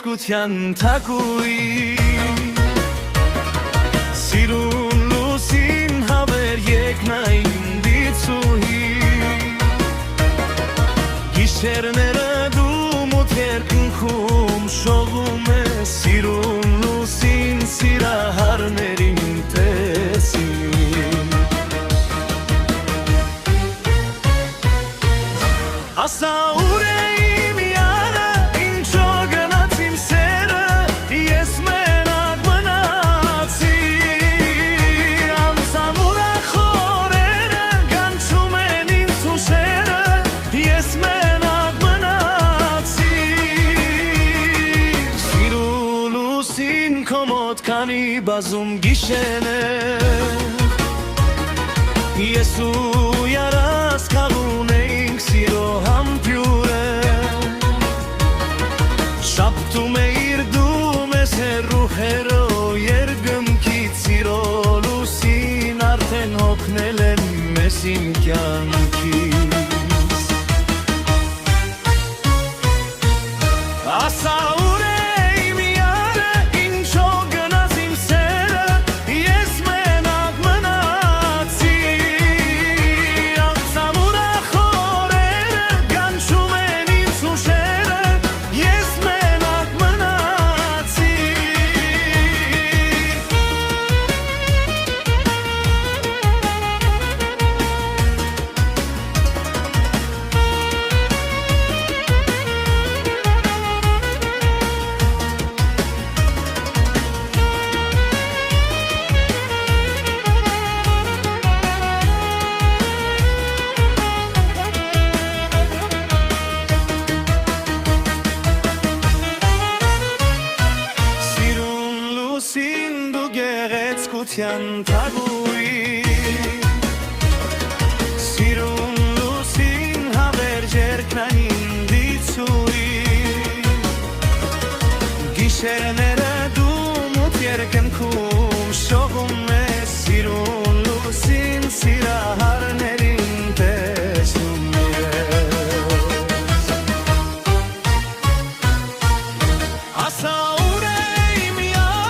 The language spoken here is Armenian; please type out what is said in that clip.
գեղեցկության թագուհի Սիրուն լուսին հավեր երկնային դիցուհի Գիշերները դու մոտ երկնքում շողում ես Սիրուն լուսին սիրահարներին տեսին Ասա ուր է իմ յարը, ինչո գնաց իմ սերը, ես մենակ մնացի Անցան ուրախորերը, գանչում են ինձ հուշերը, ես մենակ մնացի Սիրու լուսին քո մոտ քանի բազում գիշերներ Ես ու յարս քաղուն էինք սիրո համբյուրը Շապտում էիր դու մեզ հեռու երկնքից Սիրո լուսին արդեն հոգնել են մեզ իմ կյանքից Ասա ուր է իմ յարը, ինչո գնաց իմ սերը, ես մենակ մնացի Անցան ուրախորերը, գանչում են ինձ հուշերը, ես մենակ մնացի Սիրուն լուսին դու գեղեցկության թագուհի Սիրուն լուսին հավերժ երկնային դիցուհի Գիշերները դու մոտ երկնքում